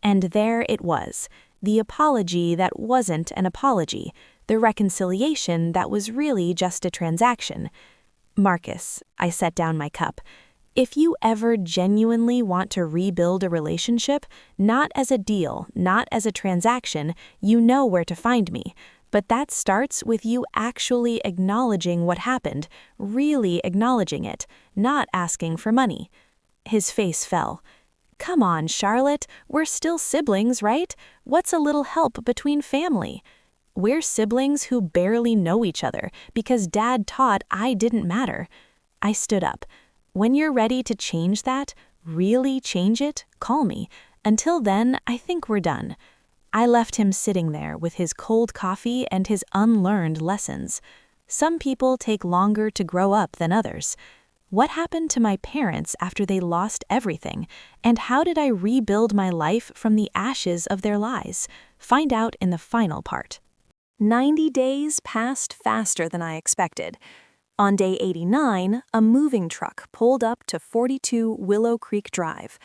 And there it was. The apology that wasn't an apology. The reconciliation that was really just a transaction. Marcus, I set down my cup. If you ever genuinely want to rebuild a relationship, not as a deal, not as a transaction, you know where to find me. But that starts with you actually acknowledging what happened, really acknowledging it, not asking for money. His face fell. Come on, Charlotte, we're still siblings, right? What's a little help between family? We're siblings who barely know each other because Dad taught I didn't matter. I stood up. When you're ready to change that, really change it, call me. Until then, I think we're done. I left him sitting there with his cold coffee and his unlearned lessons. Some people take longer to grow up than others. What happened to my parents after they lost everything? And how did I rebuild my life from the ashes of their lies? Find out in the final part. 90 days passed faster than I expected. On day 89, a moving truck pulled up to 42 Willow Creek Drive.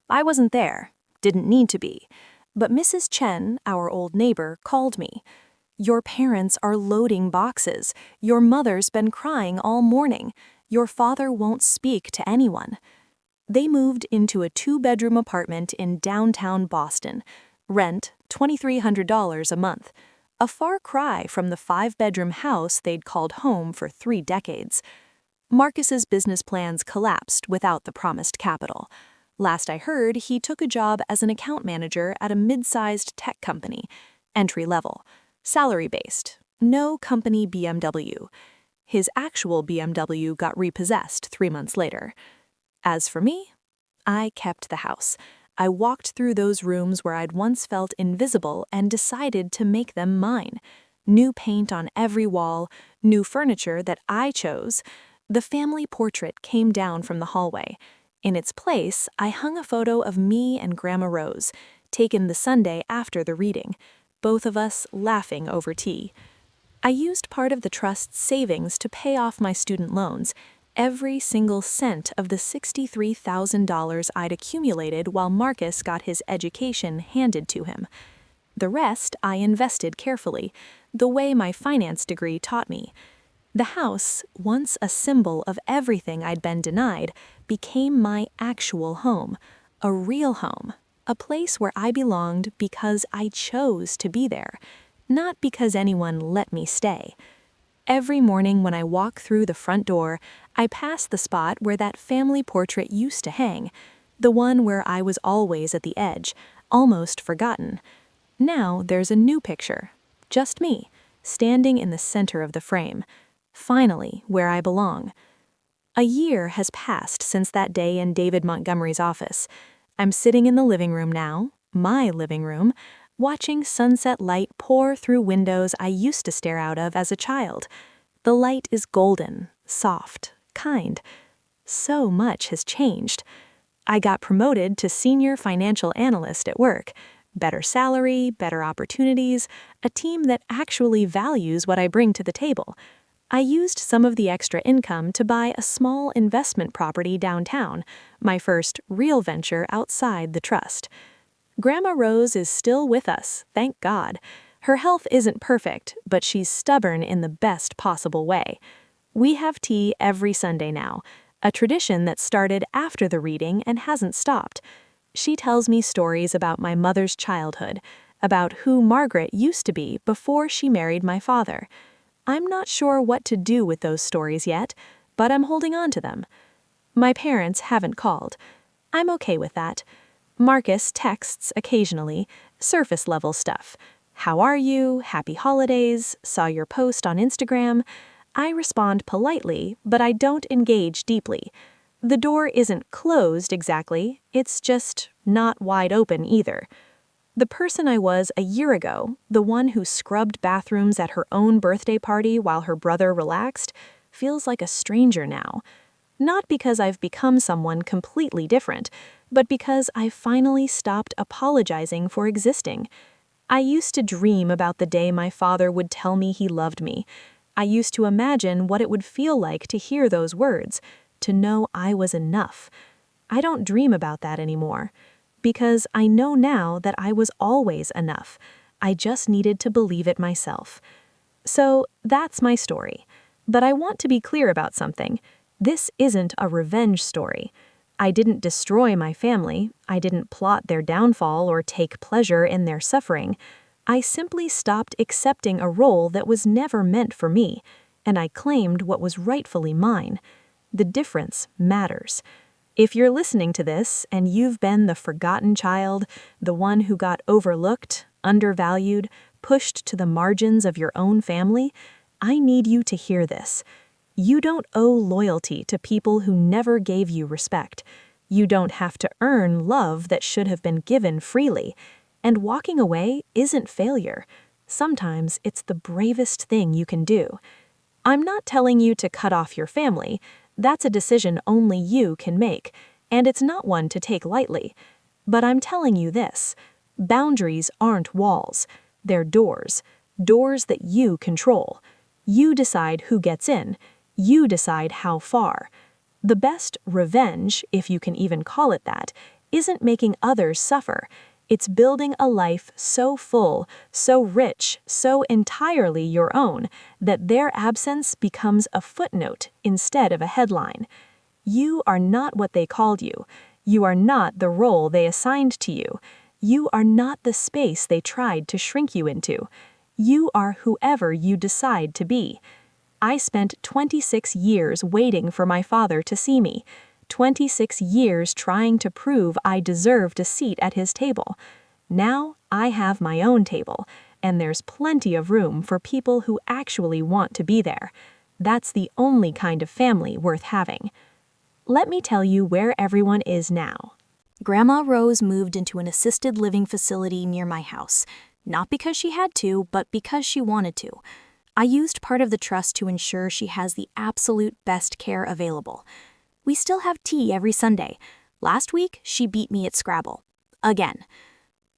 I wasn't there, didn't need to be. But Mrs. Chen, our old neighbor, called me. Your parents are loading boxes. Your mother's been crying all morning. Your father won't speak to anyone. They moved into a 2-bedroom apartment in downtown Boston. Rent, $2,300 a month. A far cry from the 5-bedroom house they'd called home for 3 decades. Marcus's business plans collapsed without the promised capital. Last I heard, he took a job as an account manager at a mid-sized tech company, entry-level, salary-based, no company BMW. His actual BMW got repossessed 3 months later. As for me, I kept the house. I walked through those rooms where I'd once felt invisible and decided to make them mine. New paint on every wall, new furniture that I chose. The family portrait came down from the hallway. In its place, I hung a photo of me and Grandma Rose, taken the Sunday after the reading, both of us laughing over tea. I used part of the trust's savings to pay off my student loans, every single cent of the $63,000 I'd accumulated while Marcus got his education handed to him. The rest I invested carefully, the way my finance degree taught me. The house, once a symbol of everything I'd been denied, became my actual home, a real home, a place where I belonged because I chose to be there, not because anyone let me stay. Every morning when I walk through the front door, I pass the spot where that family portrait used to hang, the one where I was always at the edge, almost forgotten. Now there's a new picture, just me, standing in the center of the frame, finally where I belong. A year has passed since that day in David Montgomery's office. I'm sitting in the living room now, my living room, watching sunset light pour through windows I used to stare out of as a child. The light is golden, soft, kind. So much has changed. I got promoted to senior financial analyst at work. Better salary, better opportunities, a team that actually values what I bring to the table. I used some of the extra income to buy a small investment property downtown, my first real venture outside the trust. Grandma Rose is still with us, thank God. Her health isn't perfect, but she's stubborn in the best possible way. We have tea every Sunday now, a tradition that started after the reading and hasn't stopped. She tells me stories about my mother's childhood, about who Margaret used to be before she married my father. I'm not sure what to do with those stories yet, but I'm holding on to them. My parents haven't called. I'm okay with that. Marcus texts occasionally, surface-level stuff. How are you? Happy holidays? Saw your post on Instagram. I respond politely, but I don't engage deeply. The door isn't closed exactly, it's just not wide open either. The person I was a year ago, the one who scrubbed bathrooms at her own birthday party while her brother relaxed, feels like a stranger now. Not because I've become someone completely different, but because I've finally stopped apologizing for existing. I used to dream about the day my father would tell me he loved me. I used to imagine what it would feel like to hear those words, to know I was enough. I don't dream about that anymore, because I know now that I was always enough. I just needed to believe it myself. So that's my story. But I want to be clear about something. This isn't a revenge story. I didn't destroy my family. I didn't plot their downfall or take pleasure in their suffering. I simply stopped accepting a role that was never meant for me, and I claimed what was rightfully mine. The difference matters. If you're listening to this and you've been the forgotten child, the one who got overlooked, undervalued, pushed to the margins of your own family, I need you to hear this. You don't owe loyalty to people who never gave you respect. You don't have to earn love that should have been given freely. And walking away isn't failure. Sometimes it's the bravest thing you can do. I'm not telling you to cut off your family. That's a decision only you can make, and it's not one to take lightly. But I'm telling you this. Boundaries aren't walls. They're doors. Doors that you control. You decide who gets in. You decide how far. The best revenge, if you can even call it that, isn't making others suffer. It's building a life so full, so rich, so entirely your own, that their absence becomes a footnote instead of a headline. You are not what they called you. You are not the role they assigned to you. You are not the space they tried to shrink you into. You are whoever you decide to be. I spent 26 years waiting for my father to see me. 26 years trying to prove I deserved a seat at his table. Now I have my own table, and there's plenty of room for people who actually want to be there. That's the only kind of family worth having. Let me tell you where everyone is now. Grandma Rose moved into an assisted living facility near my house, not because she had to, but because she wanted to. I used part of the trust to ensure she has the absolute best care available. We still have tea every Sunday. Last week, she beat me at Scrabble. Again.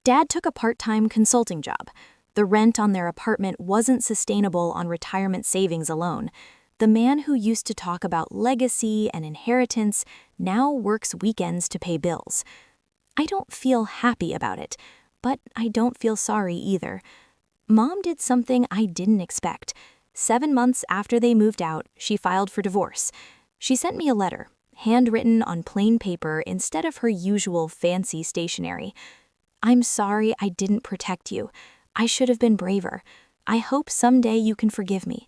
Dad took a part-time consulting job. The rent on their apartment wasn't sustainable on retirement savings alone. The man who used to talk about legacy and inheritance now works weekends to pay bills. I don't feel happy about it, but I don't feel sorry either. Mom did something I didn't expect. 7 months after they moved out, she filed for divorce. She sent me a letter, handwritten on plain paper instead of her usual fancy stationery. "I'm sorry I didn't protect you. I should have been braver. I hope someday you can forgive me."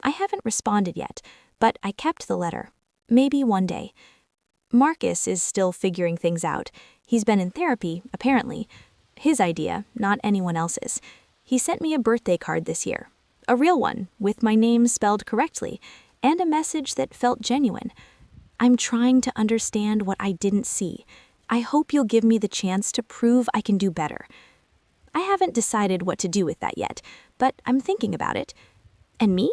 I haven't responded yet, but I kept the letter. Maybe one day. Marcus is still figuring things out. He's been in therapy, apparently. His idea, not anyone else's. He sent me a birthday card this year. A real one, with my name spelled correctly, and a message that felt genuine. "I'm trying to understand what I didn't see. I hope you'll give me the chance to prove I can do better." I haven't decided what to do with that yet, but I'm thinking about it. And me?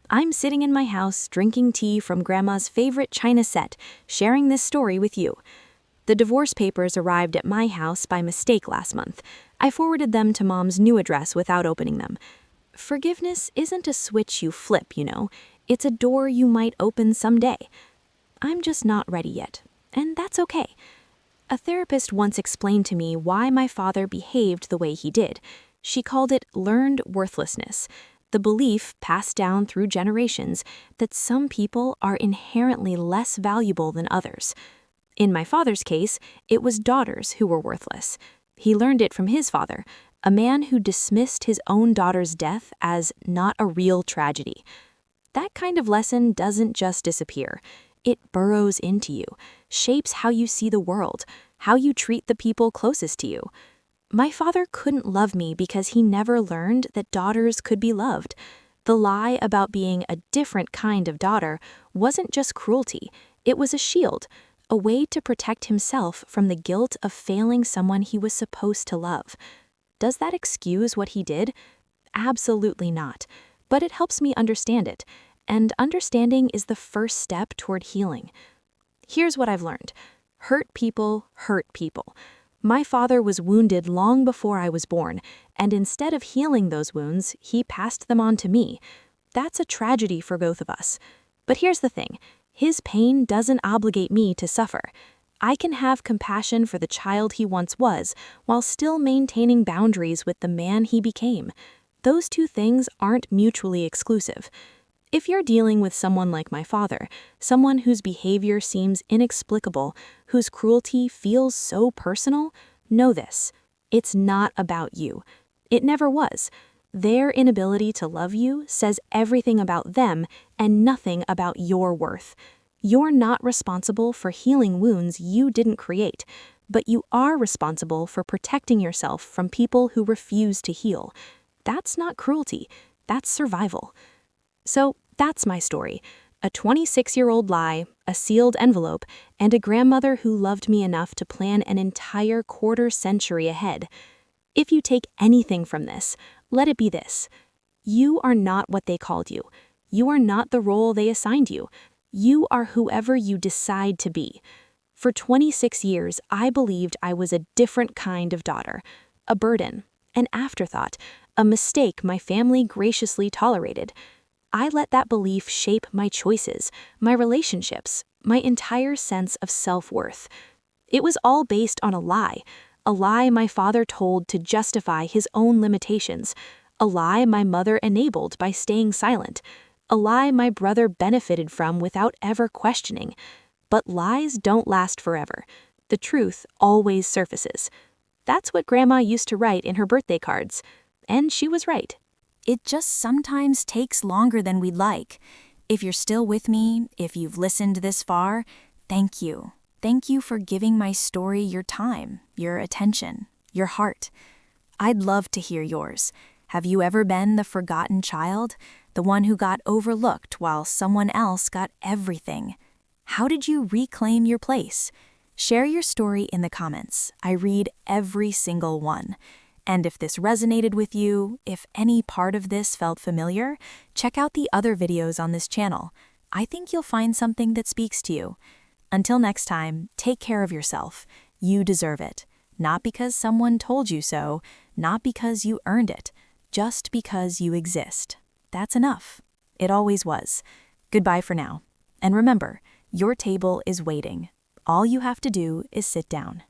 I'm sitting in my house, drinking tea from Grandma's favorite china set, sharing this story with you. The divorce papers arrived at my house by mistake last month. I forwarded them to Mom's new address without opening them. Forgiveness isn't a switch you flip, you know. It's a door you might open someday. I'm just not ready yet, and that's okay. A therapist once explained to me why my father behaved the way he did. She called it learned worthlessness, the belief passed down through generations that some people are inherently less valuable than others. In my father's case, it was daughters who were worthless. He learned it from his father, a man who dismissed his own daughter's death as not a real tragedy. That kind of lesson doesn't just disappear. It burrows into you, shapes how you see the world, how you treat the people closest to you. My father couldn't love me because he never learned that daughters could be loved. The lie about being a different kind of daughter wasn't just cruelty, it was a shield, a way to protect himself from the guilt of failing someone he was supposed to love. Does that excuse what he did? Absolutely not, but it helps me understand it, and understanding is the first step toward healing. Here's what I've learned. Hurt people hurt people. My father was wounded long before I was born, and instead of healing those wounds, he passed them on to me. That's a tragedy for both of us. But here's the thing. His pain doesn't obligate me to suffer. I can have compassion for the child he once was, while still maintaining boundaries with the man he became. Those two things aren't mutually exclusive. If you're dealing with someone like my father, someone whose behavior seems inexplicable, whose cruelty feels so personal, know this. It's not about you. It never was. Their inability to love you says everything about them and nothing about your worth. You're not responsible for healing wounds you didn't create, but you are responsible for protecting yourself from people who refuse to heal. That's not cruelty. That's survival. So that's my story. A 26-year-old lie, a sealed envelope, and a grandmother who loved me enough to plan an entire quarter century ahead. If you take anything from this, let it be this. You are not what they called you. You are not the role they assigned you. You are whoever you decide to be. For 26 years, I believed I was a different kind of daughter, a burden, an afterthought, a mistake my family graciously tolerated. I let that belief shape my choices, my relationships, my entire sense of self-worth. It was all based on a lie my father told to justify his own limitations, a lie my mother enabled by staying silent, a lie my brother benefited from without ever questioning. But lies don't last forever. The truth always surfaces. That's what Grandma used to write in her birthday cards. And she was right. It just sometimes takes longer than we'd like. If you're still with me, if you've listened this far, thank you. Thank you for giving my story your time, your attention, your heart. I'd love to hear yours. Have you ever been the forgotten child? The one who got overlooked while someone else got everything? How did you reclaim your place? Share your story in the comments. I read every single one. And if this resonated with you, if any part of this felt familiar, check out the other videos on this channel. I think you'll find something that speaks to you. Until next time, take care of yourself. You deserve it. Not because someone told you so, not because you earned it, just because you exist. That's enough. It always was. Goodbye for now. And remember, your table is waiting. All you have to do is sit down.